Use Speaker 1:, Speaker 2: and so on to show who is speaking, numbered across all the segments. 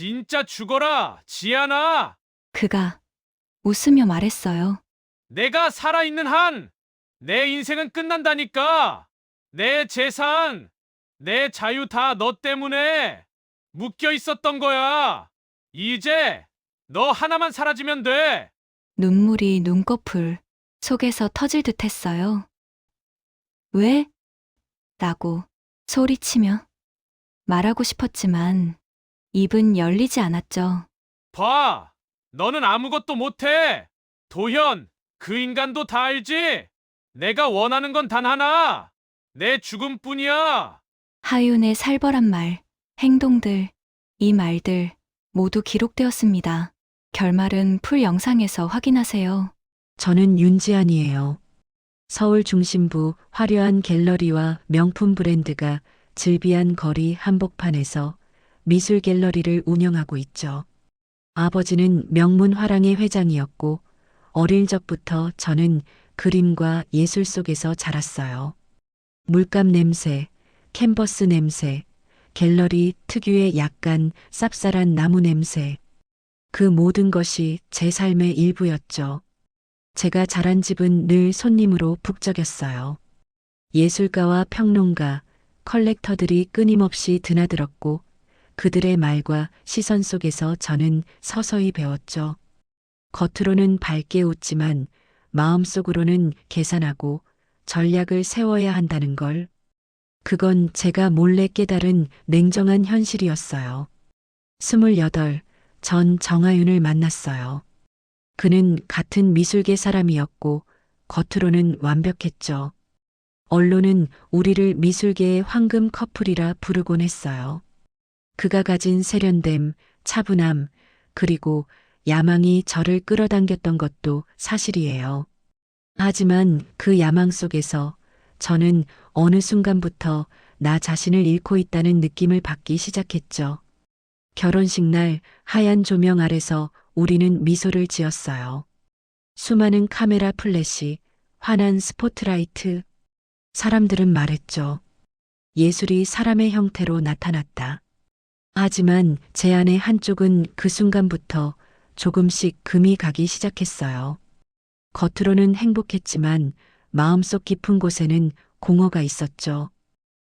Speaker 1: 진짜 죽어라, 지아나.
Speaker 2: 그가 웃으며 말했어요.
Speaker 1: 내가 살아있는 한 내 인생은 끝난다니까. 내 재산, 내 자유 다 너 때문에 묶여 있었던 거야. 이제 너 하나만 사라지면 돼.
Speaker 2: 눈물이 눈꺼풀 속에서 터질 듯 했어요. 왜? 라고 소리치며 말하고 싶었지만 입은 열리지 않았죠.
Speaker 1: 봐, 너는 아무것도 못해. 도현, 그 인간도 다 알지? 내가 원하는 건 단 하나. 내 죽음뿐이야.
Speaker 2: 하윤의 살벌한 말, 행동들, 이 말들 모두 기록되었습니다. 결말은 풀 영상에서 확인하세요.
Speaker 3: 저는 윤지안이에요. 서울 중심부 화려한 갤러리와 명품 브랜드가 즐비한 거리 한복판에서 미술 갤러리를 운영하고 있죠. 아버지는 명문 화랑의 회장이었고 어릴 적부터 저는 그림과 예술 속에서 자랐어요. 물감 냄새, 캔버스 냄새, 갤러리 특유의 약간 쌉쌀한 나무 냄새. 그 모든 것이 제 삶의 일부였죠. 제가 자란 집은 늘 손님으로 북적였어요. 예술가와 평론가, 컬렉터들이 끊임없이 드나들었고 그들의 말과 시선 속에서 저는 서서히 배웠죠. 겉으로는 밝게 웃지만 마음속으로는 계산하고 전략을 세워야 한다는 걸. 그건 제가 몰래 깨달은 냉정한 현실이었어요. 28, 전 정하윤을 만났어요. 그는 같은 미술계 사람이었고 겉으로는 완벽했죠. 언론은 우리를 미술계의 황금 커플이라 부르곤 했어요. 그가 가진 세련됨, 차분함, 그리고 야망이 저를 끌어당겼던 것도 사실이에요. 하지만 그 야망 속에서 저는 어느 순간부터 나 자신을 잃고 있다는 느낌을 받기 시작했죠. 결혼식 날 하얀 조명 아래서 우리는 미소를 지었어요. 수많은 카메라 플래시, 환한 스포트라이트. 사람들은 말했죠. 예술이 사람의 형태로 나타났다. 하지만 제 안의 한쪽은 그 순간부터 조금씩 금이 가기 시작했어요. 겉으로는 행복했지만 마음속 깊은 곳에는 공허가 있었죠.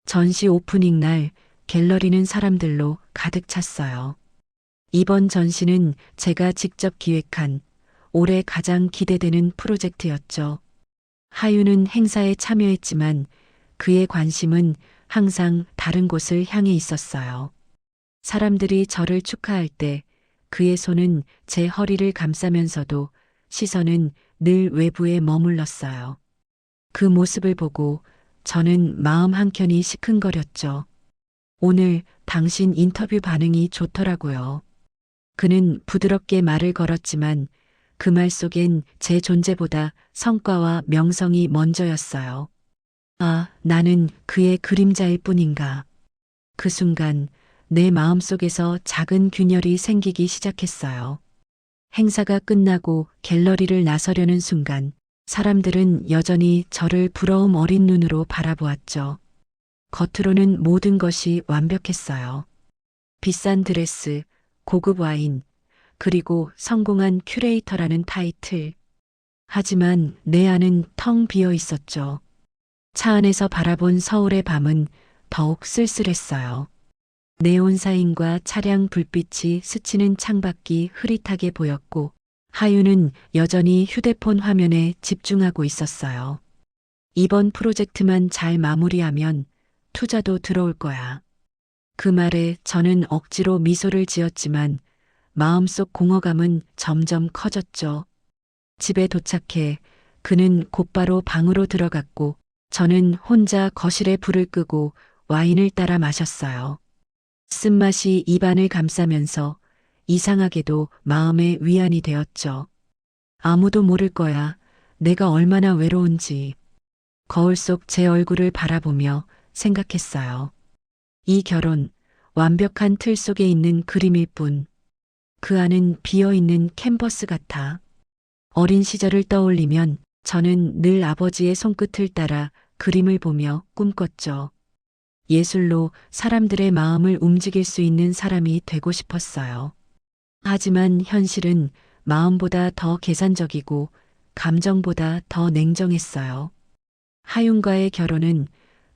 Speaker 3: 전시 오프닝 날 갤러리는 사람들로 가득 찼어요. 이번 전시는 제가 직접 기획한 올해 가장 기대되는 프로젝트였죠. 하윤은 행사에 참여했지만 그의 관심은 항상 다른 곳을 향해 있었어요. 사람들이 저를 축하할 때 그의 손은 제 허리를 감싸면서도 시선은 늘 외부에 머물렀어요. 그 모습을 보고 저는 마음 한켠이 시큰거렸죠. 오늘 당신 인터뷰 반응이 좋더라고요. 그는 부드럽게 말을 걸었지만 그 말 속엔 제 존재보다 성과와 명성이 먼저였어요. 아, 나는 그의 그림자일 뿐인가. 그 순간 내 마음속에서 작은 균열이 생기기 시작했어요. 행사가 끝나고 갤러리를 나서려는 순간 사람들은 여전히 저를 부러움 어린 눈으로 바라보았죠. 겉으로는 모든 것이 완벽했어요. 비싼 드레스, 고급 와인, 그리고 성공한 큐레이터라는 타이틀. 하지만 내 안은 텅 비어 있었죠. 차 안에서 바라본 서울의 밤은 더욱 쓸쓸했어요. 네온사인과 차량 불빛이 스치는 창밖이 흐릿하게 보였고 하윤은 여전히 휴대폰 화면에 집중하고 있었어요. 이번 프로젝트만 잘 마무리하면 투자도 들어올 거야. 그 말에 저는 억지로 미소를 지었지만 마음속 공허감은 점점 커졌죠. 집에 도착해 그는 곧바로 방으로 들어갔고 저는 혼자 거실에 불을 끄고 와인을 따라 마셨어요. 쓴맛이 입안을 감싸면서 이상하게도 마음의 위안이 되었죠. 아무도 모를 거야. 내가 얼마나 외로운지. 거울 속 제 얼굴을 바라보며 생각했어요. 이 결혼, 완벽한 틀 속에 있는 그림일 뿐. 그 안은 비어있는 캔버스 같아. 어린 시절을 떠올리면 저는 늘 아버지의 손끝을 따라 그림을 보며 꿈꿨죠. 예술로 사람들의 마음을 움직일 수 있는 사람이 되고 싶었어요. 하지만 현실은 마음보다 더 계산적이고 감정보다 더 냉정했어요. 하윤과의 결혼은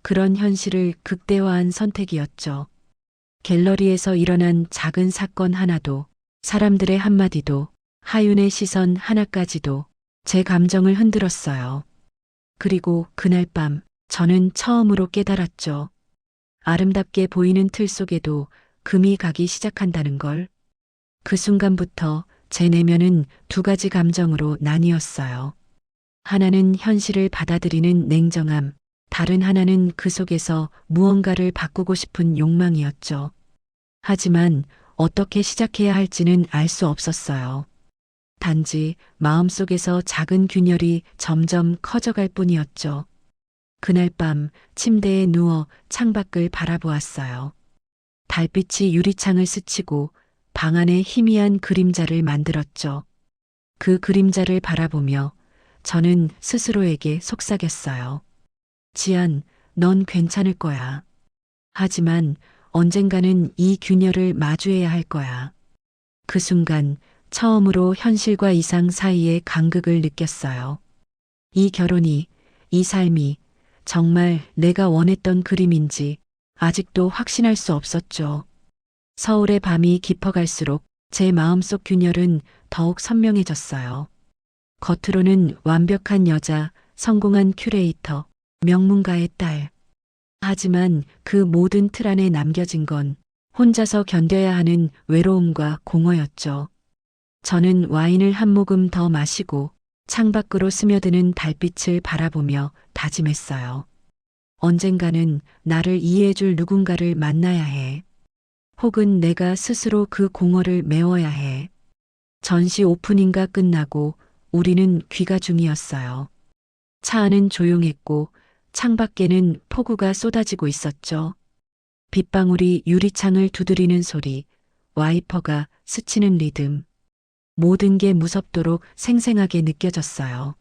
Speaker 3: 그런 현실을 극대화한 선택이었죠. 갤러리에서 일어난 작은 사건 하나도, 사람들의 한마디도, 하윤의 시선 하나까지도 제 감정을 흔들었어요. 그리고 그날 밤 저는 처음으로 깨달았죠. 아름답게 보이는 틀 속에도 금이 가기 시작한다는 걸. 그 순간부터 제 내면은 두 가지 감정으로 나뉘었어요. 하나는 현실을 받아들이는 냉정함, 다른 하나는 그 속에서 무언가를 바꾸고 싶은 욕망이었죠. 하지만 어떻게 시작해야 할지는 알 수 없었어요. 단지 마음속에서 작은 균열이 점점 커져갈 뿐이었죠. 그날 밤 침대에 누워 창밖을 바라보았어요. 달빛이 유리창을 스치고 방 안에 희미한 그림자를 만들었죠. 그 그림자를 바라보며 저는 스스로에게 속삭였어요. 지안, 넌 괜찮을 거야. 하지만 언젠가는 이 균열을 마주해야 할 거야. 그 순간 처음으로 현실과 이상 사이의 간극을 느꼈어요. 이 결혼이, 이 삶이 정말 내가 원했던 그림인지 아직도 확신할 수 없었죠. 서울의 밤이 깊어갈수록 제 마음속 균열은 더욱 선명해졌어요. 겉으로는 완벽한 여자, 성공한 큐레이터, 명문가의 딸. 하지만 그 모든 틀 안에 남겨진 건 혼자서 견뎌야 하는 외로움과 공허였죠. 저는 와인을 한 모금 더 마시고 창밖으로 스며드는 달빛을 바라보며 다짐했어요. 언젠가는 나를 이해해줄 누군가를 만나야 해. 혹은 내가 스스로 그 공허를 메워야 해. 전시 오프닝가 끝나고 우리는 귀가 중이었어요. 차 안은 조용했고 창밖에는 폭우가 쏟아지고 있었죠. 빗방울이 유리창을 두드리는 소리, 와이퍼가 스치는 리듬. 모든 게 무섭도록 생생하게 느껴졌어요.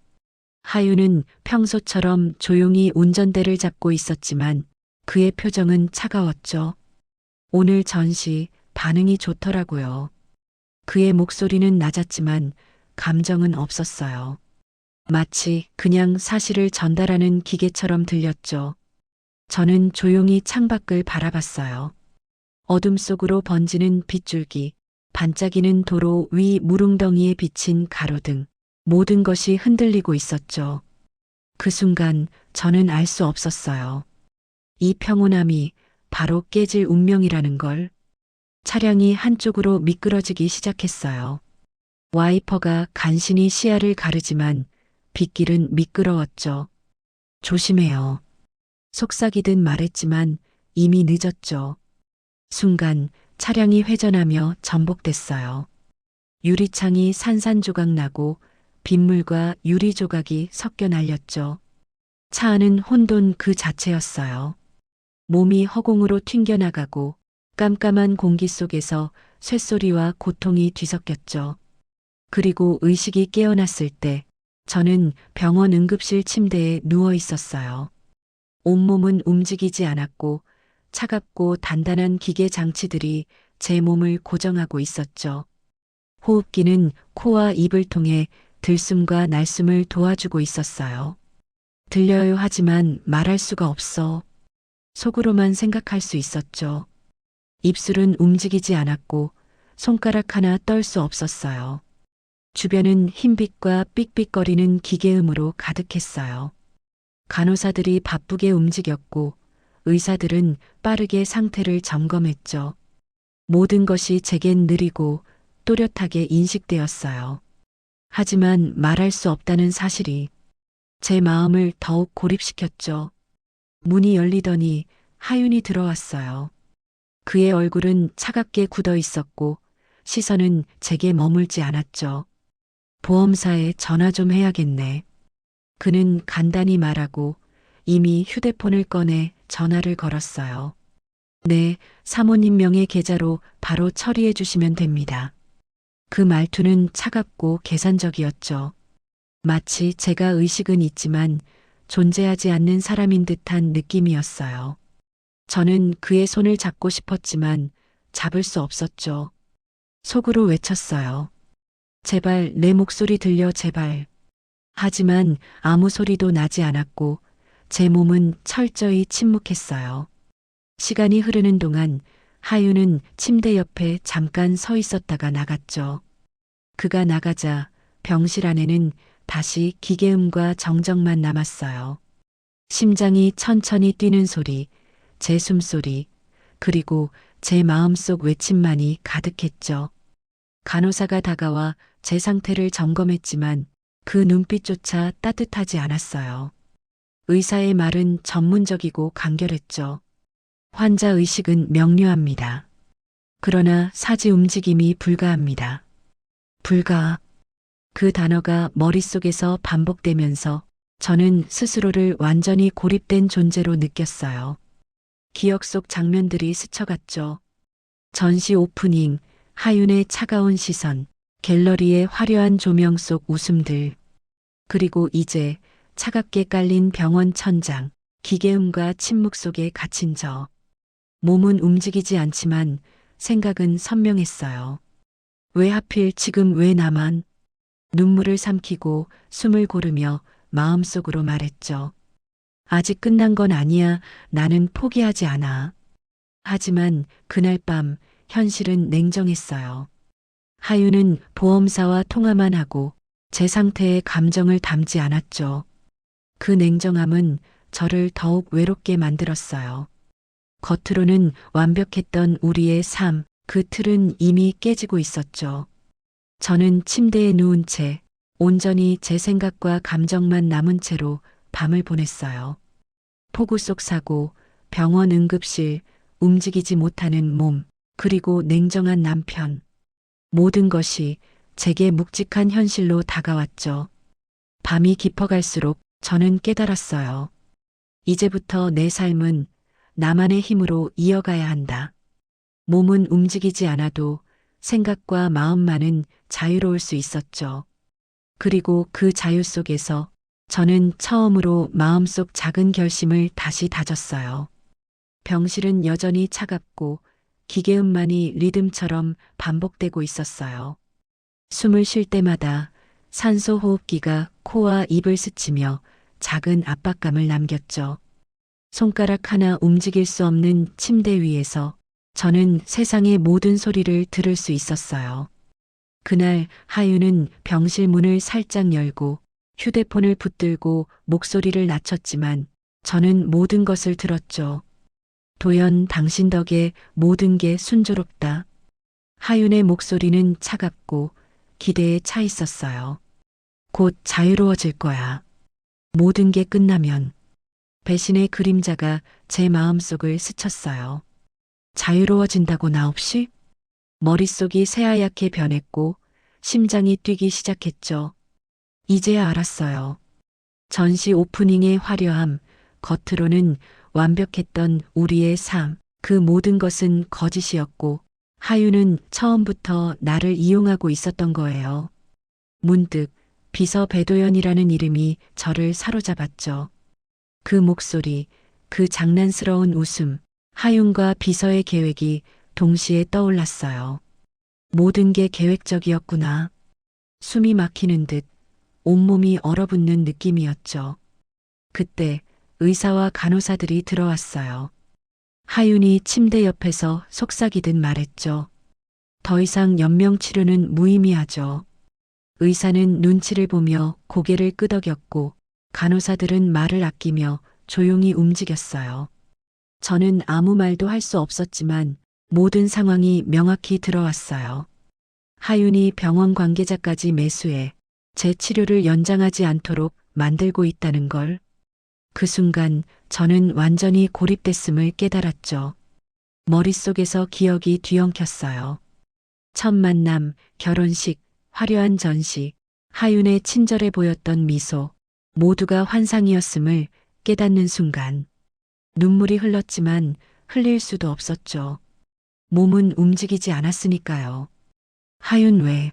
Speaker 3: 하윤은 평소처럼 조용히 운전대를 잡고 있었지만 그의 표정은 차가웠죠. 오늘 전시 반응이 좋더라고요. 그의 목소리는 낮았지만 감정은 없었어요. 마치 그냥 사실을 전달하는 기계처럼 들렸죠. 저는 조용히 창밖을 바라봤어요. 어둠 속으로 번지는 빗줄기, 반짝이는 도로 위 무릉덩이에 비친 가로등, 모든 것이 흔들리고 있었죠. 그 순간 저는 알 수 없었어요. 이 평온함이 바로 깨질 운명이라는 걸. 차량이 한쪽으로 미끄러지기 시작했어요. 와이퍼가 간신히 시야를 가르지만 빗길은 미끄러웠죠. 조심해요. 속삭이듯 말했지만 이미 늦었죠. 순간 차량이 회전하며 전복됐어요. 유리창이 산산조각 나고 빗물과 유리 조각이 섞여 날렸죠. 차 안은 혼돈 그 자체였어요. 몸이 허공으로 튕겨나가고 깜깜한 공기 속에서 쇳소리와 고통이 뒤섞였죠. 그리고 의식이 깨어났을 때 저는 병원 응급실 침대에 누워 있었어요. 온몸은 움직이지 않았고 차갑고 단단한 기계 장치들이 제 몸을 고정하고 있었죠. 호흡기는 코와 입을 통해 들숨과 날숨을 도와주고 있었어요. 들려요 하지만 말할 수가 없어. 속으로만 생각할 수 있었죠. 입술은 움직이지 않았고 손가락 하나 떨 수 없었어요. 주변은 흰빛과 삑삑거리는 기계음으로 가득했어요. 간호사들이 바쁘게 움직였고 의사들은 빠르게 상태를 점검했죠. 모든 것이 제겐 느리고 또렷하게 인식되었어요. 하지만 말할 수 없다는 사실이 제 마음을 더욱 고립시켰죠. 문이 열리더니 하윤이 들어왔어요. 그의 얼굴은 차갑게 굳어 있었고 시선은 제게 머물지 않았죠. 보험사에 전화 좀 해야겠네. 그는 간단히 말하고 이미 휴대폰을 꺼내 전화를 걸었어요. 네, 사모님 명의 계좌로 바로 처리해 주시면 됩니다. 그 말투는 차갑고 계산적이었죠. 마치 제가 의식은 있지만 존재하지 않는 사람인 듯한 느낌이었어요. 저는 그의 손을 잡고 싶었지만 잡을 수 없었죠. 속으로 외쳤어요. 제발 내 목소리 들려 제발. 하지만 아무 소리도 나지 않았고 제 몸은 철저히 침묵했어요. 시간이 흐르는 동안 하윤은 침대 옆에 잠깐 서 있었다가 나갔죠. 그가 나가자 병실 안에는 다시 기계음과 정적만 남았어요. 심장이 천천히 뛰는 소리, 제 숨소리, 그리고 제 마음속 외침만이 가득했죠. 간호사가 다가와 제 상태를 점검했지만 그 눈빛조차 따뜻하지 않았어요. 의사의 말은 전문적이고 간결했죠. 환자 의식은 명료합니다. 그러나 사지 움직임이 불가합니다. 불가. 그 단어가 머릿속에서 반복되면서 저는 스스로를 완전히 고립된 존재로 느꼈어요. 기억 속 장면들이 스쳐갔죠. 전시 오프닝, 하윤의 차가운 시선, 갤러리의 화려한 조명 속 웃음들. 그리고 이제 차갑게 깔린 병원 천장, 기계음과 침묵 속에 갇힌 저. 몸은 움직이지 않지만 생각은 선명했어요. 왜 하필 지금 왜 나만? 눈물을 삼키고 숨을 고르며 마음속으로 말했죠. 아직 끝난 건 아니야. 나는 포기하지 않아. 하지만 그날 밤 현실은 냉정했어요. 하윤은 보험사와 통화만 하고 제 상태에 감정을 담지 않았죠. 그 냉정함은 저를 더욱 외롭게 만들었어요. 겉으로는 완벽했던 우리의 삶, 그 틀은 이미 깨지고 있었죠. 저는 침대에 누운 채 온전히 제 생각과 감정만 남은 채로 밤을 보냈어요. 폭우 속 사고, 병원 응급실, 움직이지 못하는 몸, 그리고 냉정한 남편. 모든 것이 제게 묵직한 현실로 다가왔죠. 밤이 깊어갈수록 저는 깨달았어요. 이제부터 내 삶은 나만의 힘으로 이어가야 한다. 몸은 움직이지 않아도 생각과 마음만은 자유로울 수 있었죠. 그리고 그 자유 속에서 저는 처음으로 마음속 작은 결심을 다시 다졌어요. 병실은 여전히 차갑고 기계음만이 리듬처럼 반복되고 있었어요. 숨을 쉴 때마다 산소 호흡기가 코와 입을 스치며 작은 압박감을 남겼죠. 손가락 하나 움직일 수 없는 침대 위에서 저는 세상의 모든 소리를 들을 수 있었어요. 그날 하윤은 병실 문을 살짝 열고 휴대폰을 붙들고 목소리를 낮췄지만 저는 모든 것을 들었죠. 도연, 당신 덕에 모든 게 순조롭다. 하윤의 목소리는 차갑고 기대에 차 있었어요. 곧 자유로워질 거야. 모든 게 끝나면. 배신의 그림자가 제 마음속을 스쳤어요. 자유로워진다고 나 없이? 머릿속이 새하얗게 변했고 심장이 뛰기 시작했죠. 이제야 알았어요. 전시 오프닝의 화려함, 겉으로는 완벽했던 우리의 삶, 그 모든 것은 거짓이었고 하윤은 처음부터 나를 이용하고 있었던 거예요. 문득 비서 배도연이라는 이름이 저를 사로잡았죠. 그 목소리, 그 장난스러운 웃음, 하윤과 비서의 계획이 동시에 떠올랐어요. 모든 게 계획적이었구나. 숨이 막히는 듯 온몸이 얼어붙는 느낌이었죠. 그때 의사와 간호사들이 들어왔어요. 하윤이 침대 옆에서 속삭이듯 말했죠. 더 이상 연명 치료는 무의미하죠. 의사는 눈치를 보며 고개를 끄덕였고 간호사들은 말을 아끼며 조용히 움직였어요. 저는 아무 말도 할 수 없었지만 모든 상황이 명확히 들어왔어요. 하윤이 병원 관계자까지 매수해 제 치료를 연장하지 않도록 만들고 있다는 걸. 그 순간 저는 완전히 고립됐음을 깨달았죠. 머릿속에서 기억이 뒤엉켰어요. 첫 만남, 결혼식, 화려한 전시, 하윤의 친절해 보였던 미소, 모두가 환상이었음을 깨닫는 순간. 눈물이 흘렀지만 흘릴 수도 없었죠. 몸은 움직이지 않았으니까요. 하윤 왜?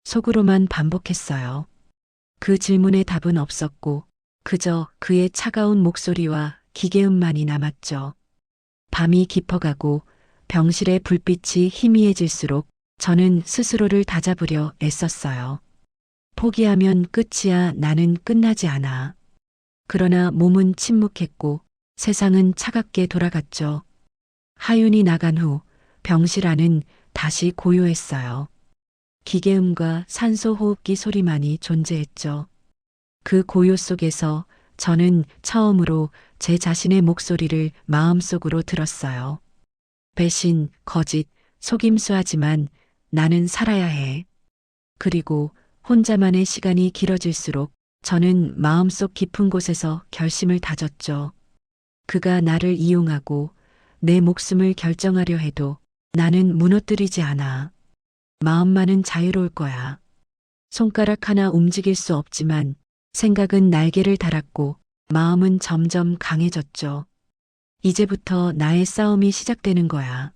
Speaker 3: 속으로만 반복했어요. 그 질문에 답은 없었고 그저 그의 차가운 목소리와 기계음만이 남았죠. 밤이 깊어가고 병실의 불빛이 희미해질수록 저는 스스로를 다잡으려 애썼어요. 포기하면 끝이야. 나는 끝나지 않아. 그러나 몸은 침묵했고 세상은 차갑게 돌아갔죠. 하윤이 나간 후 병실 안은 다시 고요했어요. 기계음과 산소 호흡기 소리만이 존재했죠. 그 고요 속에서 저는 처음으로 제 자신의 목소리를 마음속으로 들었어요. 배신, 거짓, 속임수하지만 나는 살아야 해. 그리고 혼자만의 시간이 길어질수록 저는 마음속 깊은 곳에서 결심을 다졌죠. 그가 나를 이용하고 내 목숨을 결정하려 해도 나는 무너뜨리지 않아. 마음만은 자유로울 거야. 손가락 하나 움직일 수 없지만 생각은 날개를 달았고 마음은 점점 강해졌죠. 이제부터 나의 싸움이 시작되는 거야.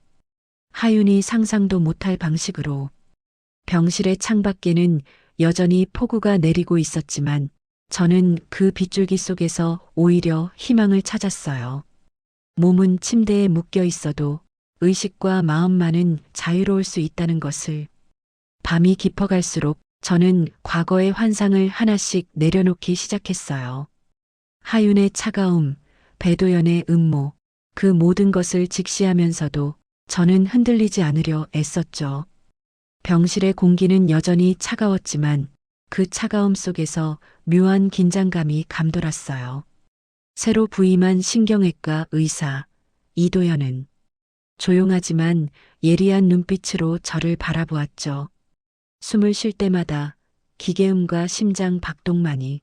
Speaker 3: 하윤이 상상도 못할 방식으로. 병실의 창밖에는 여전히 폭우가 내리고 있었지만 저는 그 빗줄기 속에서 오히려 희망을 찾았어요. 몸은 침대에 묶여 있어도 의식과 마음만은 자유로울 수 있다는 것을. 밤이 깊어갈수록 저는 과거의 환상을 하나씩 내려놓기 시작했어요. 하윤의 차가움, 배도연의 음모, 그 모든 것을 직시하면서도 저는 흔들리지 않으려 애썼죠. 병실의 공기는 여전히 차가웠지만 그 차가움 속에서 묘한 긴장감이 감돌았어요. 새로 부임한 신경외과 의사 이도연은 조용하지만 예리한 눈빛으로 저를 바라보았죠. 숨을 쉴 때마다 기계음과 심장 박동만이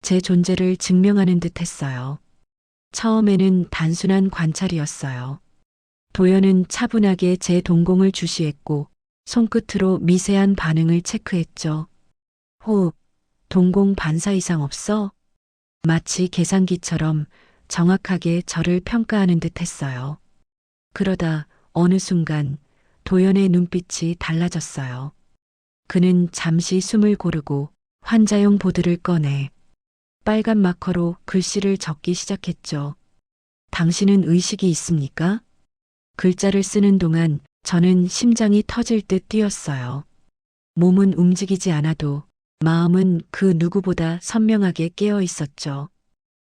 Speaker 3: 제 존재를 증명하는 듯 했어요. 처음에는 단순한 관찰이었어요. 도연은 차분하게 제 동공을 주시했고 손끝으로 미세한 반응을 체크했죠. 호흡, 동공 반사 이상 없어? 마치 계산기처럼 정확하게 저를 평가하는 듯 했어요. 그러다 어느 순간 도연의 눈빛이 달라졌어요. 그는 잠시 숨을 고르고 환자용 보드를 꺼내 빨간 마커로 글씨를 적기 시작했죠. 당신은 의식이 있습니까? 글자를 쓰는 동안 저는 심장이 터질 듯 뛰었어요. 몸은 움직이지 않아도 마음은 그 누구보다 선명하게 깨어 있었죠.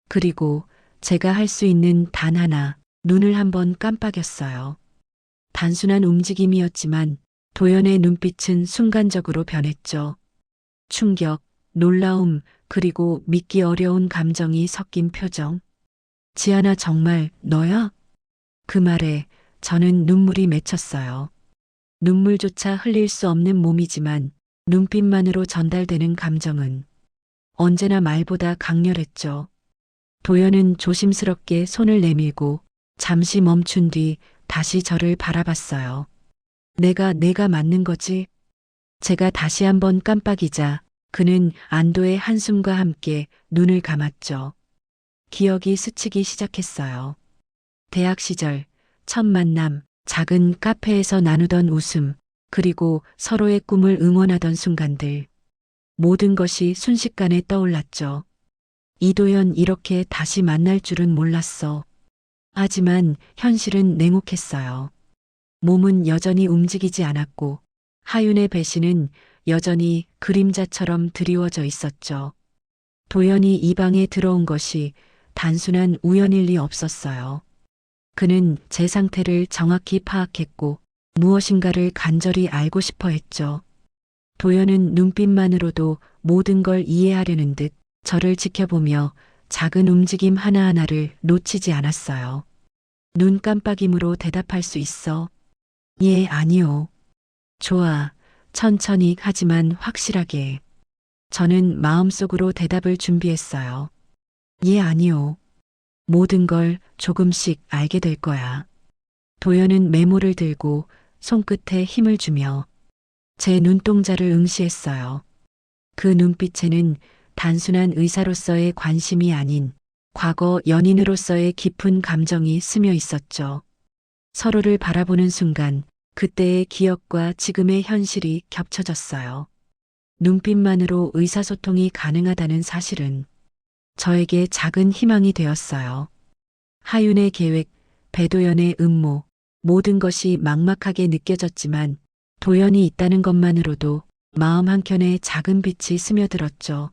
Speaker 3: 그리고 제가 할 수 있는 단 하나, 눈을 한번 깜빡였어요. 단순한 움직임이었지만 도연의 눈빛은 순간적으로 변했죠. 충격, 놀라움, 그리고 믿기 어려운 감정이 섞인 표정. 지아나 정말 너야? 그 말에 저는 눈물이 맺혔어요. 눈물조차 흘릴 수 없는 몸이지만 눈빛만으로 전달되는 감정은 언제나 말보다 강렬했죠. 도연은 조심스럽게 손을 내밀고 잠시 멈춘 뒤 다시 저를 바라봤어요. 내가 맞는 거지? 제가 다시 한번 깜빡이자 그는 안도의 한숨과 함께 눈을 감았죠. 기억이 스치기 시작했어요. 대학 시절, 첫 만남, 작은 카페에서 나누던 웃음, 그리고 서로의 꿈을 응원하던 순간들. 모든 것이 순식간에 떠올랐죠. 이도연 이렇게 다시 만날 줄은 몰랐어. 하지만 현실은 냉혹했어요. 몸은 여전히 움직이지 않았고 하윤의 배신은 여전히 그림자처럼 드리워져 있었죠. 도연이 이 방에 들어온 것이 단순한 우연일 리 없었어요. 그는 제 상태를 정확히 파악했고 무엇인가를 간절히 알고 싶어 했죠. 도연은 눈빛만으로도 모든 걸 이해하려는 듯 저를 지켜보며 작은 움직임 하나하나를 놓치지 않았어요. 눈 깜빡임으로 대답할 수 있어? 예, 아니요. 좋아. 천천히 하지만 확실하게. 저는 마음속으로 대답을 준비했어요. 예, 아니요. 모든 걸 조금씩 알게 될 거야. 도연은 메모를 들고 손끝에 힘을 주며 제 눈동자를 응시했어요. 그 눈빛에는 단순한 의사로서의 관심이 아닌 과거 연인으로서의 깊은 감정이 스며 있었죠. 서로를 바라보는 순간 그때의 기억과 지금의 현실이 겹쳐졌어요. 눈빛만으로 의사소통이 가능하다는 사실은 저에게 작은 희망이 되었어요. 하윤의 계획, 배도연의 음모, 모든 것이 막막하게 느껴졌지만 도연이 있다는 것만으로도 마음 한켠에 작은 빛이 스며들었죠.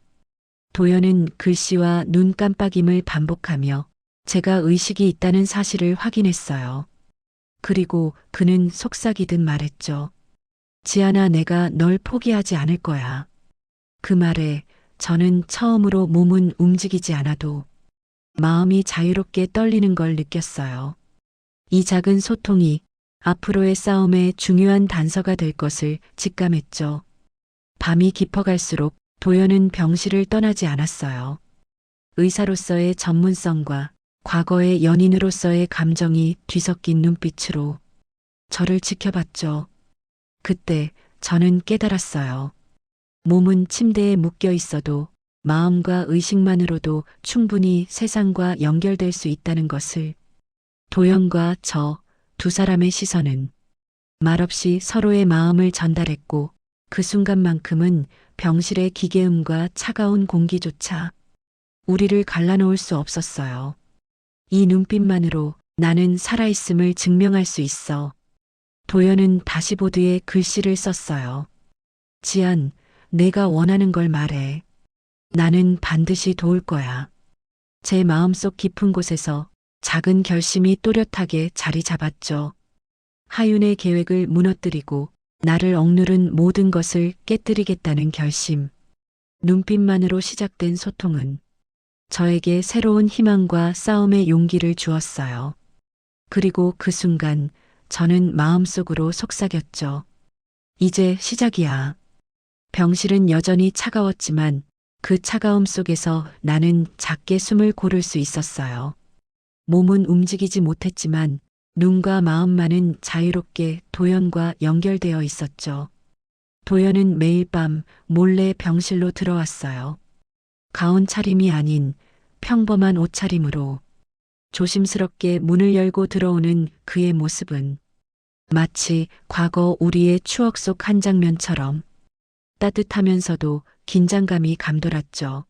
Speaker 3: 도연은 글씨와 눈 깜빡임을 반복하며 제가 의식이 있다는 사실을 확인했어요. 그리고 그는 속삭이듯 말했죠. 지안아, 내가 널 포기하지 않을 거야. 그 말에 저는 처음으로 몸은 움직이지 않아도 마음이 자유롭게 떨리는 걸 느꼈어요. 이 작은 소통이 앞으로의 싸움의 중요한 단서가 될 것을 직감했죠. 밤이 깊어갈수록 도연은 병실을 떠나지 않았어요. 의사로서의 전문성과 과거의 연인으로서의 감정이 뒤섞인 눈빛으로 저를 지켜봤죠. 그때 저는 깨달았어요. 몸은 침대에 묶여 있어도 마음과 의식만으로도 충분히 세상과 연결될 수 있다는 것을. 도연과 저 두 사람의 시선은 말없이 서로의 마음을 전달했고 그 순간만큼은 병실의 기계음과 차가운 공기조차 우리를 갈라놓을 수 없었어요. 이 눈빛만으로 나는 살아있음을 증명할 수 있어. 도연은 다시보드에 글씨를 썼어요. 지안, 내가 원하는 걸 말해. 나는 반드시 도울 거야. 제 마음속 깊은 곳에서 작은 결심이 또렷하게 자리 잡았죠. 하윤의 계획을 무너뜨리고 나를 억누른 모든 것을 깨뜨리겠다는 결심. 눈빛만으로 시작된 소통은 저에게 새로운 희망과 싸움의 용기를 주었어요. 그리고 그 순간 저는 마음속으로 속삭였죠. 이제 시작이야. 병실은 여전히 차가웠지만 그 차가움 속에서 나는 작게 숨을 고를 수 있었어요. 몸은 움직이지 못했지만 눈과 마음만은 자유롭게 도연과 연결되어 있었죠. 도연은 매일 밤 몰래 병실로 들어왔어요. 가운 차림이 아닌 평범한 옷차림으로 조심스럽게 문을 열고 들어오는 그의 모습은 마치 과거 우리의 추억 속 한 장면처럼 따뜻하면서도 긴장감이 감돌았죠.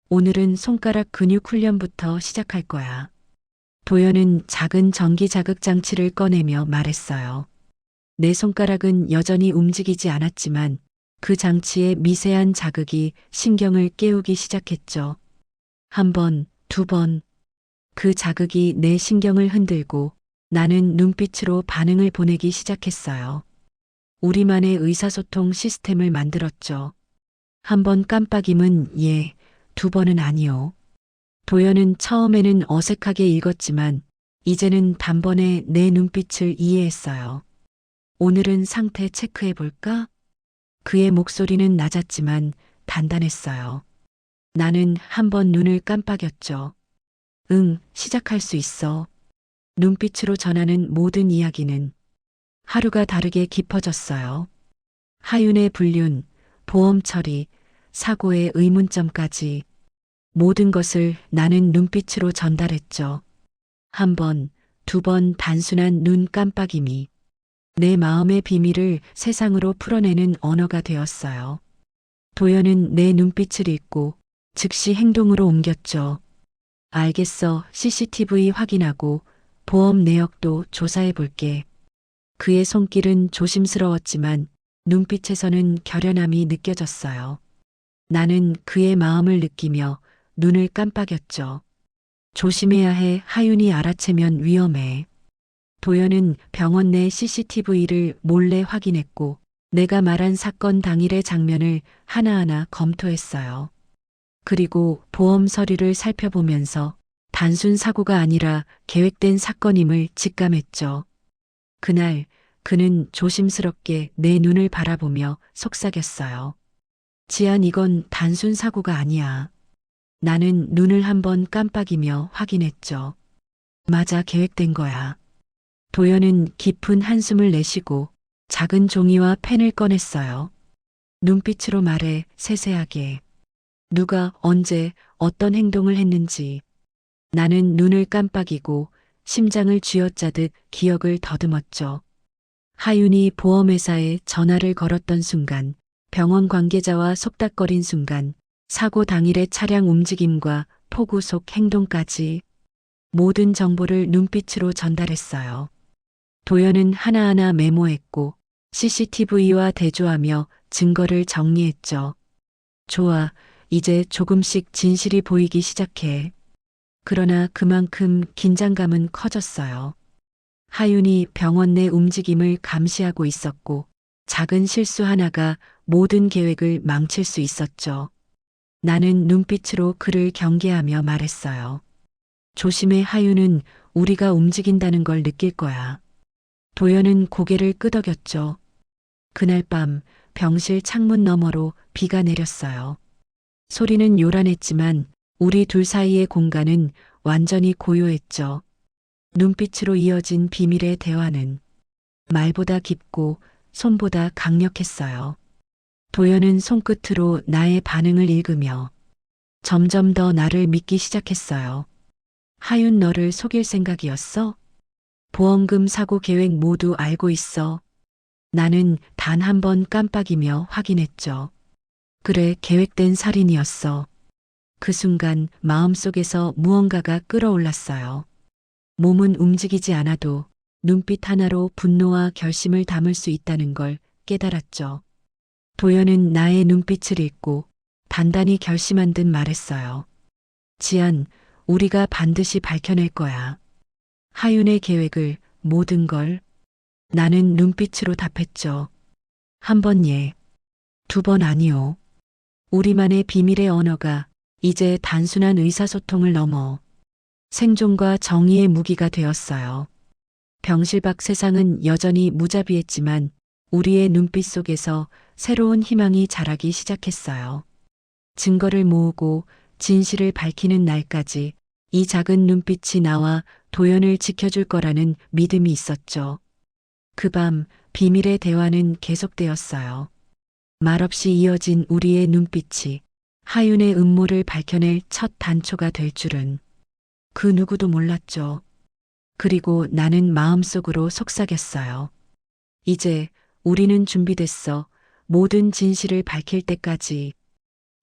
Speaker 3: 오늘은 손가락 근육 훈련부터 시작할 거야. 도연은 작은 전기 자극 장치를 꺼내며 말했어요. 내 손가락은 여전히 움직이지 않았지만 그 장치의 미세한 자극이 신경을 깨우기 시작했죠. 한 번, 두 번. 그 자극이 내 신경을 흔들고 나는 눈빛으로 반응을 보내기 시작했어요. 우리만의 의사소통 시스템을 만들었죠. 한 번 깜빡임은 예, 두 번은 아니요. 도연은 처음에는 어색하게 읽었지만 이제는 단번에 내 눈빛을 이해했어요. 오늘은 상태 체크해 볼까? 그의 목소리는 낮았지만 단단했어요. 나는 한 번 눈을 깜빡였죠. 응, 시작할 수 있어. 눈빛으로 전하는 모든 이야기는 하루가 다르게 깊어졌어요. 하윤의 불륜, 보험 처리, 사고의 의문점까지 모든 것을 나는 눈빛으로 전달했죠. 한 번, 두 번 단순한 눈 깜빡임이 내 마음의 비밀을 세상으로 풀어내는 언어가 되었어요. 도연은 내 눈빛을 읽고 즉시 행동으로 옮겼죠. 알겠어, CCTV 확인하고 보험 내역도 조사해 볼게. 그의 손길은 조심스러웠지만 눈빛에서는 결연함이 느껴졌어요. 나는 그의 마음을 느끼며 눈을 깜빡였죠. 조심해야 해. 하윤이 알아채면 위험해. 도연은 병원 내 CCTV를 몰래 확인했고 내가 말한 사건 당일의 장면을 하나하나 검토했어요. 그리고 보험 서류를 살펴보면서 단순 사고가 아니라 계획된 사건임을 직감했죠. 그날 그는 조심스럽게 내 눈을 바라보며 속삭였어요. 지안, 이건 단순 사고가 아니야. 나는 눈을 한번 깜빡이며 확인했죠. 맞아, 계획된 거야. 도연은 깊은 한숨을 내쉬고 작은 종이와 펜을 꺼냈어요. 눈빛으로 말해, 세세하게. 누가 언제 어떤 행동을 했는지. 나는 눈을 깜빡이고 심장을 쥐어짜듯 기억을 더듬었죠. 하윤이 보험회사에 전화를 걸었던 순간, 병원 관계자와 속닥거린 순간, 사고 당일의 차량 움직임과 폭우 속 행동까지 모든 정보를 눈빛으로 전달했어요. 도연은 하나하나 메모했고 CCTV와 대조하며 증거를 정리했죠. 좋아, 이제 조금씩 진실이 보이기 시작해. 그러나 그만큼 긴장감은 커졌어요. 하윤이 병원 내 움직임을 감시하고 있었고 작은 실수 하나가 모든 계획을 망칠 수 있었죠. 나는 눈빛으로 그를 경계하며 말했어요. 조심해, 하윤은 우리가 움직인다는 걸 느낄 거야. 도연은 고개를 끄덕였죠. 그날 밤 병실 창문 너머로 비가 내렸어요. 소리는 요란했지만 우리 둘 사이의 공간은 완전히 고요했죠. 눈빛으로 이어진 비밀의 대화는 말보다 깊고 손보다 강력했어요. 도연은 손끝으로 나의 반응을 읽으며 점점 더 나를 믿기 시작했어요. 하윤, 너를 속일 생각이었어? 보험금 사고 계획 모두 알고 있어. 나는 단 한 번 깜빡이며 확인했죠. 그래, 계획된 살인이었어. 그 순간 마음속에서 무언가가 끓어올랐어요. 몸은 움직이지 않아도 눈빛 하나로 분노와 결심을 담을 수 있다는 걸 깨달았죠. 도연은 나의 눈빛을 읽고 단단히 결심한 듯 말했어요. 지안, 우리가 반드시 밝혀낼 거야. 하윤의 계획을, 모든 걸. 나는 눈빛으로 답했죠. 한 번 예, 두 번 아니요. 우리만의 비밀의 언어가 이제 단순한 의사소통을 넘어 생존과 정의의 무기가 되었어요. 병실 밖 세상은 여전히 무자비했지만 우리의 눈빛 속에서 새로운 희망이 자라기 시작했어요. 증거를 모으고 진실을 밝히는 날까지 이 작은 눈빛이 나와 도연을 지켜줄 거라는 믿음이 있었죠. 그 밤 비밀의 대화는 계속되었어요. 말없이 이어진 우리의 눈빛이 하윤의 음모를 밝혀낼 첫 단초가 될 줄은 그 누구도 몰랐죠. 그리고 나는 마음속으로 속삭였어요. 이제 우리는 준비됐어. 모든 진실을 밝힐 때까지.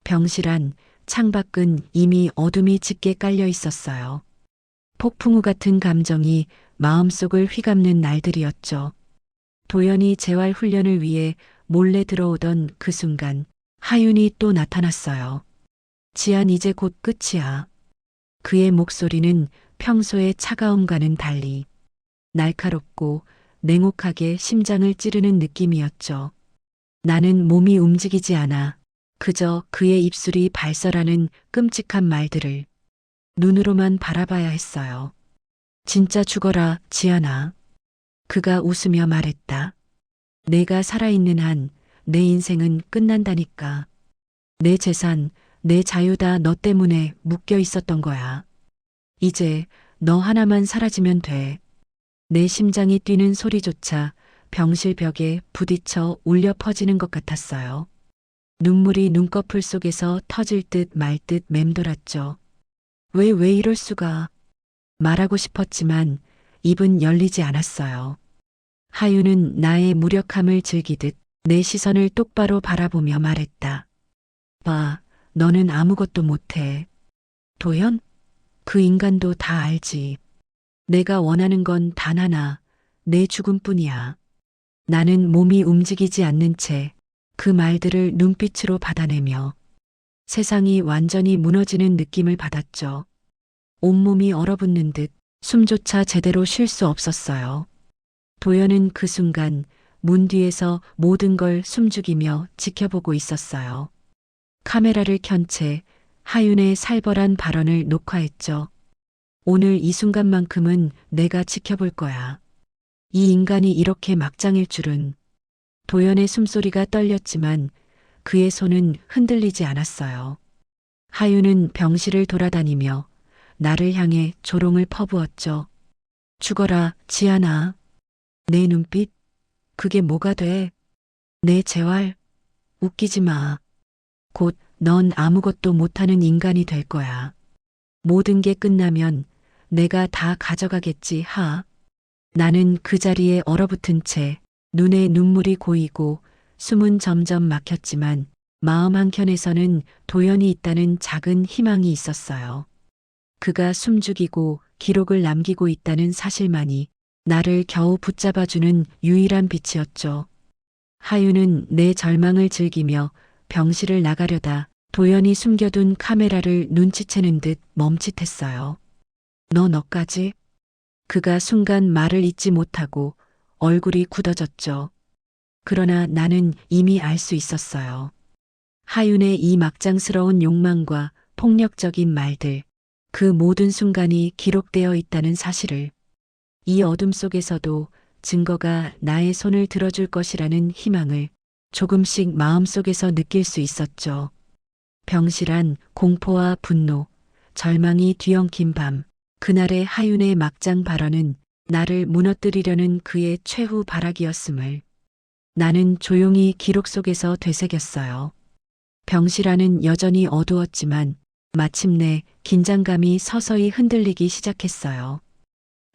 Speaker 3: 병실 안 창밖은 이미 어둠이 짙게 깔려 있었어요. 폭풍우 같은 감정이 마음속을 휘감는 날들이었죠. 도연이 재활 훈련을 위해 몰래 들어오던 그 순간 하윤이 또 나타났어요. 지안, 이제 곧 끝이야. 그의 목소리는 평소의 차가움과는 달리 날카롭고 냉혹하게 심장을 찌르는 느낌이었죠. 나는 몸이 움직이지 않아 그저 그의 입술이 발설하는 끔찍한 말들을 눈으로만 바라봐야 했어요. 진짜 죽어라, 지안아. 그가 웃으며 말했다. 내가 살아있는 한 내 인생은 끝난다니까. 내 재산, 내 자유 다 너 때문에 묶여 있었던 거야. 이제 너 하나만 사라지면 돼. 내 심장이 뛰는 소리조차 병실 벽에 부딪혀 울려 퍼지는 것 같았어요. 눈물이 눈꺼풀 속에서 터질 듯 말 듯 맴돌았죠. 왜 이럴 수가. 말하고 싶었지만 입은 열리지 않았어요. 하윤은 나의 무력함을 즐기듯 내 시선을 똑바로 바라보며 말했다. 봐, 너는 아무것도 못해. 도연? 그 인간도 다 알지. 내가 원하는 건 단 하나, 내 죽음뿐이야. 나는 몸이 움직이지 않는 채 그 말들을 눈빛으로 받아내며 세상이 완전히 무너지는 느낌을 받았죠. 온몸이 얼어붙는 듯 숨조차 제대로 쉴 수 없었어요. 도연은 그 순간 문 뒤에서 모든 걸 숨죽이며 지켜보고 있었어요. 카메라를 켠 채 하윤의 살벌한 발언을 녹화했죠. 오늘 이 순간만큼은 내가 지켜볼 거야. 이 인간이 이렇게 막장일 줄은. 도연의 숨소리가 떨렸지만 그의 손은 흔들리지 않았어요. 하윤은 병실을 돌아다니며 나를 향해 조롱을 퍼부었죠. 죽어라, 지안아. 내 눈빛? 그게 뭐가 돼? 내 재활? 웃기지 마. 곧 넌 아무것도 못하는 인간이 될 거야. 모든 게 끝나면 내가 다 가져가겠지, 하. 나는 그 자리에 얼어붙은 채 눈에 눈물이 고이고 숨은 점점 막혔지만 마음 한켠에서는 도연이 있다는 작은 희망이 있었어요. 그가 숨죽이고 기록을 남기고 있다는 사실만이 나를 겨우 붙잡아주는 유일한 빛이었죠. 하윤은 내 절망을 즐기며 병실을 나가려다 도연이 숨겨둔 카메라를 눈치채는 듯 멈칫했어요. 너까지? 그가 순간 말을 잇지 못하고 얼굴이 굳어졌죠. 그러나 나는 이미 알 수 있었어요. 하윤의 이 막장스러운 욕망과 폭력적인 말들, 그 모든 순간이 기록되어 있다는 사실을. 이 어둠 속에서도 증거가 나의 손을 들어줄 것이라는 희망을 조금씩 마음속에서 느낄 수 있었죠. 병실한 공포와 분노, 절망이 뒤엉킨 밤, 그날의 하윤의 막장 발언은 나를 무너뜨리려는 그의 최후 발악이었음을 나는 조용히 기록 속에서 되새겼어요. 병실 안은 여전히 어두웠지만 마침내 긴장감이 서서히 흔들리기 시작했어요.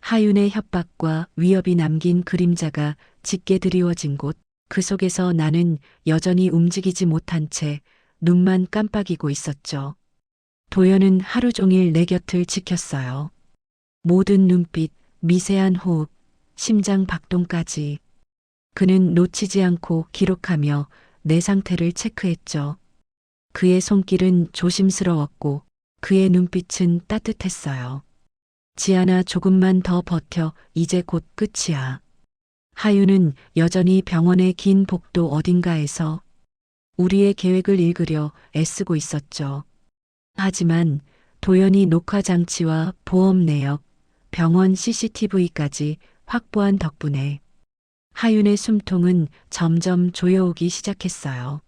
Speaker 3: 하윤의 협박과 위협이 남긴 그림자가 짙게 드리워진 곳, 그 속에서 나는 여전히 움직이지 못한 채 눈만 깜빡이고 있었죠. 도연은 하루 종일 내 곁을 지켰어요. 모든 눈빛, 미세한 호흡, 심장 박동까지. 그는 놓치지 않고 기록하며 내 상태를 체크했죠. 그의 손길은 조심스러웠고 그의 눈빛은 따뜻했어요. 지아나, 조금만 더 버텨. 이제 곧 끝이야. 하윤은 여전히 병원의 긴 복도 어딘가에서 우리의 계획을 읽으려 애쓰고 있었죠. 하지만 도연이 녹화 장치와 보험 내역, 병원 CCTV까지 확보한 덕분에 하윤의 숨통은 점점 조여오기 시작했어요.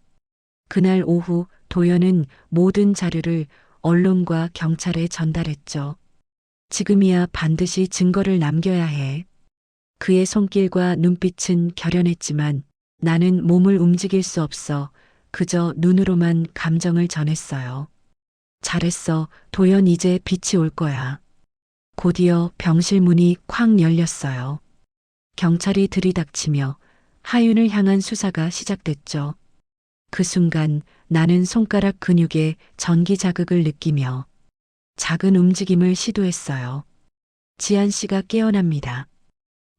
Speaker 3: 그날 오후 도연은 모든 자료를 언론과 경찰에 전달했죠. 지금이야 반드시 증거를 남겨야 해. 그의 손길과 눈빛은 결연했지만 나는 몸을 움직일 수 없어 그저 눈으로만 감정을 전했어요. 잘했어, 도연, 이제 빛이 올 거야. 곧이어 병실 문이 쾅 열렸어요. 경찰이 들이닥치며 하윤을 향한 수사가 시작됐죠. 그 순간 나는 손가락 근육에 전기 자극을 느끼며 작은 움직임을 시도했어요. 지한 씨가 깨어납니다.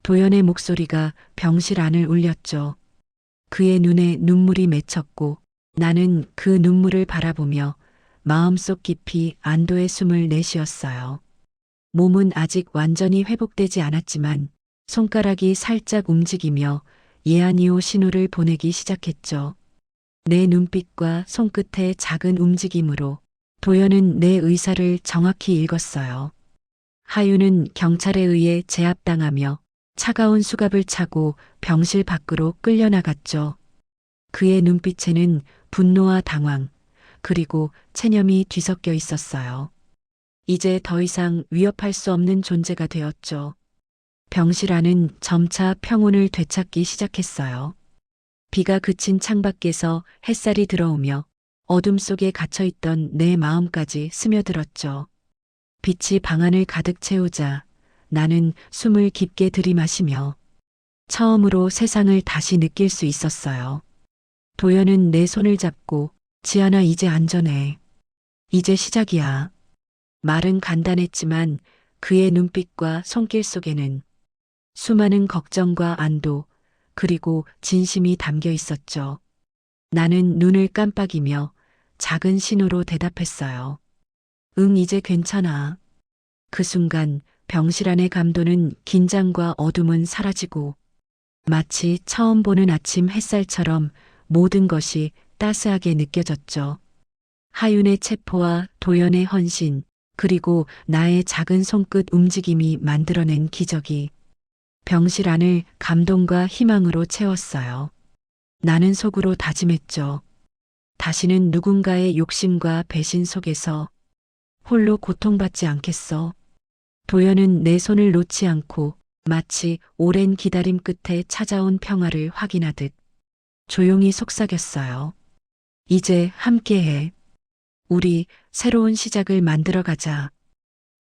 Speaker 3: 도연의 목소리가 병실 안을 울렸죠. 그의 눈에 눈물이 맺혔고 나는 그 눈물을 바라보며 마음속 깊이 안도의 숨을 내쉬었어요. 몸은 아직 완전히 회복되지 않았지만 손가락이 살짝 움직이며 예 아니오 신호를 보내기 시작했죠. 내 눈빛과 손끝의 작은 움직임으로 도연은 내 의사를 정확히 읽었어요. 하윤은 경찰에 의해 제압당하며 차가운 수갑을 차고 병실 밖으로 끌려나갔죠. 그의 눈빛에는 분노와 당황, 그리고 체념이 뒤섞여 있었어요. 이제 더 이상 위협할 수 없는 존재가 되었죠. 병실 안은 점차 평온을 되찾기 시작했어요. 비가 그친 창밖에서 햇살이 들어오며 어둠 속에 갇혀있던 내 마음까지 스며들었죠. 빛이 방 안을 가득 채우자 나는 숨을 깊게 들이마시며 처음으로 세상을 다시 느낄 수 있었어요. 도연은 내 손을 잡고 지아나, 이제 안전해. 이제 시작이야. 말은 간단했지만 그의 눈빛과 손길 속에는 수많은 걱정과 안도, 그리고 진심이 담겨 있었죠. 나는 눈을 깜빡이며 작은 신호로 대답했어요. 응, 이제 괜찮아. 그 순간 병실 안의 감도는 긴장과 어둠은 사라지고 마치 처음 보는 아침 햇살처럼 모든 것이 따스하게 느껴졌죠. 하윤의 체포와 도연의 헌신, 그리고 나의 작은 손끝 움직임이 만들어낸 기적이 병실 안을 감동과 희망으로 채웠어요. 나는 속으로 다짐했죠. 다시는 누군가의 욕심과 배신 속에서 홀로 고통받지 않겠어. 도연은 내 손을 놓지 않고 마치 오랜 기다림 끝에 찾아온 평화를 확인하듯 조용히 속삭였어요. 이제 함께해. 우리 새로운 시작을 만들어 가자.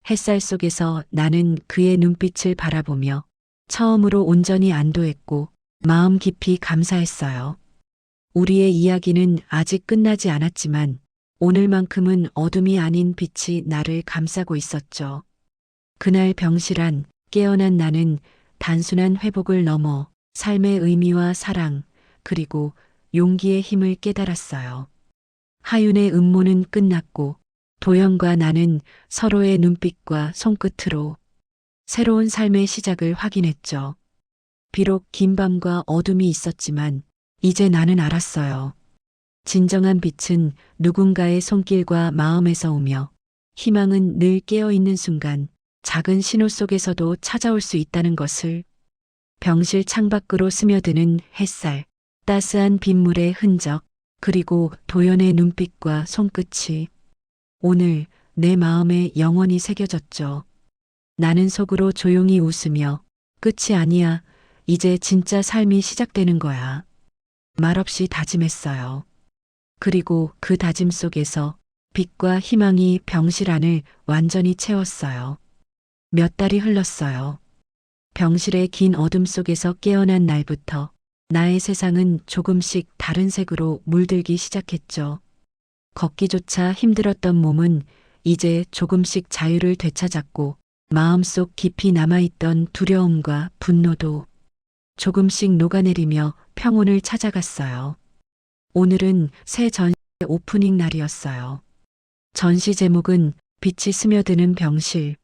Speaker 3: 햇살 속에서 나는 그의 눈빛을 바라보며 처음으로 온전히 안도했고 마음 깊이 감사했어요. 우리의 이야기는 아직 끝나지 않았지만 오늘만큼은 어둠이 아닌 빛이 나를 감싸고 있었죠. 그날 병실안 깨어난 나는 단순한 회복을 넘어 삶의 의미와 사랑, 그리고 용기의 힘을 깨달았어요. 하윤의 음모는 끝났고 도연과 나는 서로의 눈빛과 손끝으로 새로운 삶의 시작을 확인했죠. 비록 긴 밤과 어둠이 있었지만 이제 나는 알았어요. 진정한 빛은 누군가의 손길과 마음에서 오며 희망은 늘 깨어있는 순간 작은 신호 속에서도 찾아올 수 있다는 것을. 병실 창밖으로 스며드는 햇살, 따스한 빗물의 흔적, 그리고 도연의 눈빛과 손끝이 오늘 내 마음에 영원히 새겨졌죠. 나는 속으로 조용히 웃으며 끝이 아니야. 이제 진짜 삶이 시작되는 거야. 말없이 다짐했어요. 그리고 그 다짐 속에서 빛과 희망이 병실 안을 완전히 채웠어요. 몇 달이 흘렀어요. 병실의 긴 어둠 속에서 깨어난 날부터 나의 세상은 조금씩 다른 색으로 물들기 시작했죠. 걷기조차 힘들었던 몸은 이제 조금씩 자유를 되찾았고 마음속 깊이 남아있던 두려움과 분노도 조금씩 녹아내리며 평온을 찾아갔어요. 오늘은 새 전시 오프닝 날이었어요. 전시 제목은 빛이 스며드는 병실.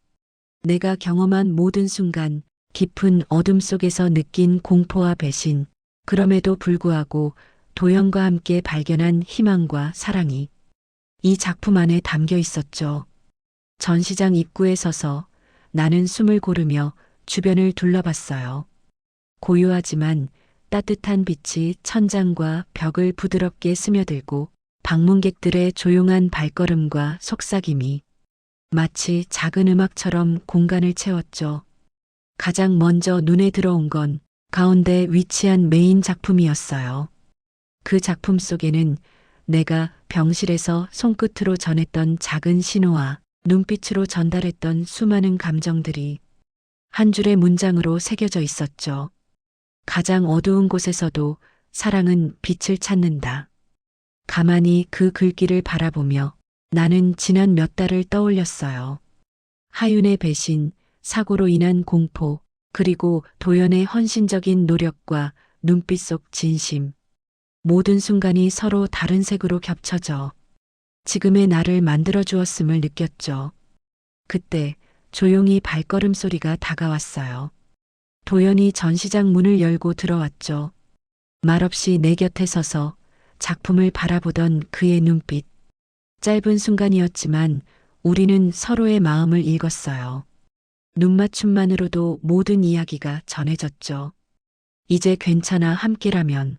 Speaker 3: 내가 경험한 모든 순간, 깊은 어둠 속에서 느낀 공포와 배신, 그럼에도 불구하고 도연과 함께 발견한 희망과 사랑이 이 작품 안에 담겨 있었죠. 전시장 입구에 서서 나는 숨을 고르며 주변을 둘러봤어요. 고요하지만 따뜻한 빛이 천장과 벽을 부드럽게 스며들고 방문객들의 조용한 발걸음과 속삭임이 마치 작은 음악처럼 공간을 채웠죠. 가장 먼저 눈에 들어온 건 가운데 위치한 메인 작품이었어요. 그 작품 속에는 내가 병실에서 손끝으로 전했던 작은 신호와 눈빛으로 전달했던 수많은 감정들이 한 줄의 문장으로 새겨져 있었죠. 가장 어두운 곳에서도 사랑은 빛을 찾는다. 가만히 그 글귀를 바라보며 나는 지난 몇 달을 떠올렸어요. 하윤의 배신, 사고로 인한 공포, 그리고 도연의 헌신적인 노력과 눈빛 속 진심. 모든 순간이 서로 다른 색으로 겹쳐져 지금의 나를 만들어 주었음을 느꼈죠. 그때 조용히 발걸음 소리가 다가왔어요. 도연이 전시장 문을 열고 들어왔죠. 말없이 내 곁에 서서 작품을 바라보던 그의 눈빛. 짧은 순간이었지만 우리는 서로의 마음을 읽었어요. 눈맞춤만으로도 모든 이야기가 전해졌죠. 이제 괜찮아 함께라면.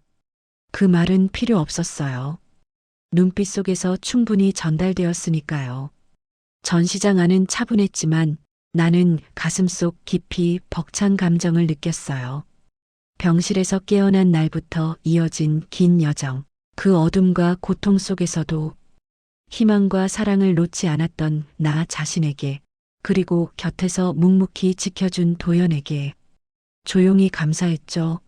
Speaker 3: 그 말은 필요 없었어요. 눈빛 속에서 충분히 전달되었으니까요. 전시장 안은 차분했지만 나는 가슴속 깊이 벅찬 감정을 느꼈어요. 병실에서 깨어난 날부터 이어진 긴 여정, 그 어둠과 고통 속에서도 희망과 사랑을 놓지 않았던 나 자신에게, 그리고 곁에서 묵묵히 지켜준 도연에게 조용히 감사했죠.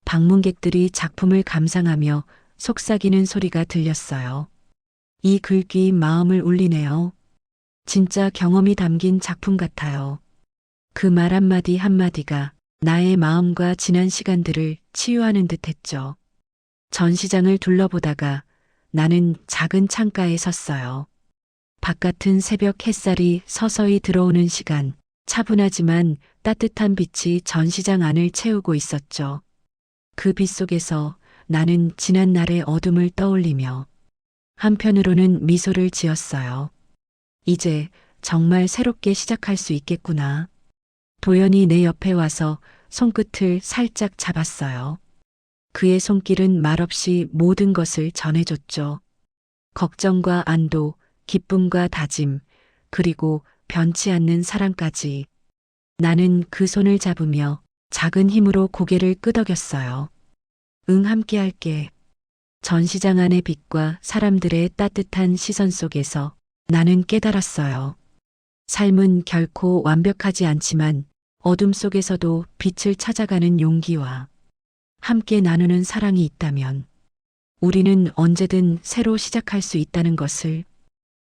Speaker 3: 방문객들이 작품을 감상하며 속삭이는 소리가 들렸어요. 이 글귀 마음을 울리네요. 진짜 경험이 담긴 작품 같아요. 그 말 한마디 한마디가 나의 마음과 지난 시간들을 치유하는 듯 했죠. 전시장을 둘러보다가 나는 작은 창가에 섰어요. 바깥은 새벽 햇살이 서서히 들어오는 시간, 차분하지만 따뜻한 빛이 전시장 안을 채우고 있었죠. 그 빛 속에서 나는 지난 날의 어둠을 떠올리며 한편으로는 미소를 지었어요. 이제 정말 새롭게 시작할 수 있겠구나. 도연이 내 옆에 와서 손끝을 살짝 잡았어요. 그의 손길은 말없이 모든 것을 전해줬죠. 걱정과 안도, 기쁨과 다짐, 그리고 변치 않는 사랑까지. 나는 그 손을 잡으며 작은 힘으로 고개를 끄덕였어요. 응, 함께 할게. 전시장 안의 빛과 사람들의 따뜻한 시선 속에서 나는 깨달았어요. 삶은 결코 완벽하지 않지만 어둠 속에서도 빛을 찾아가는 용기와 함께 나누는 사랑이 있다면 우리는 언제든 새로 시작할 수 있다는 것을.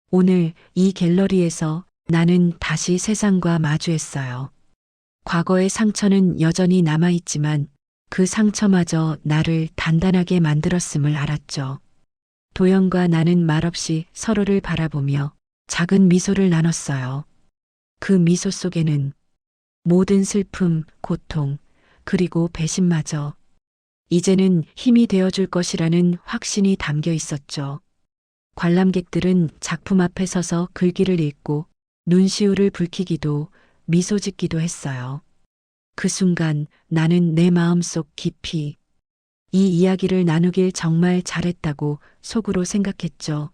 Speaker 3: 오늘 이 갤러리에서 나는 다시 세상과 마주했어요. 과거의 상처는 여전히 남아있지만 그 상처마저 나를 단단하게 만들었음을 알았죠. 도연과 나는 말없이 서로를 바라보며 작은 미소를 나눴어요. 그 미소 속에는 모든 슬픔, 고통, 그리고 배신마저 이제는 힘이 되어줄 것이라는 확신이 담겨 있었죠. 관람객들은 작품 앞에 서서 글귀를 읽고 눈시울을 붉히기도 미소 짓기도 했어요. 그 순간 나는 내 마음속 깊이 이 이야기를 나누길 정말 잘했다고 속으로 생각했죠.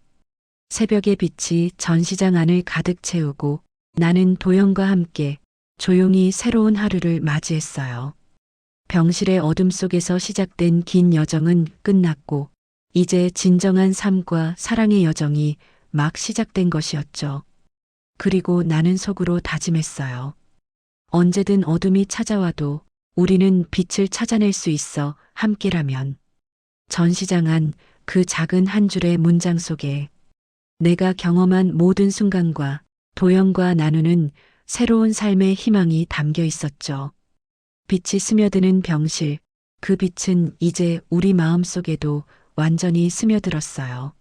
Speaker 3: 새벽의 빛이 전시장 안을 가득 채우고 나는 도연과 함께 조용히 새로운 하루를 맞이했어요. 병실의 어둠 속에서 시작된 긴 여정은 끝났고 이제 진정한 삶과 사랑의 여정이 막 시작된 것이었죠. 그리고 나는 속으로 다짐했어요. 언제든 어둠이 찾아와도 우리는 빛을 찾아낼 수 있어 함께라면. 전시장 안 그 작은 한 줄의 문장 속에 내가 경험한 모든 순간과 도연과 나누는 새로운 삶의 희망이 담겨 있었죠. 빛이 스며드는 병실, 그 빛은 이제 우리 마음 속에도 완전히 스며들었어요.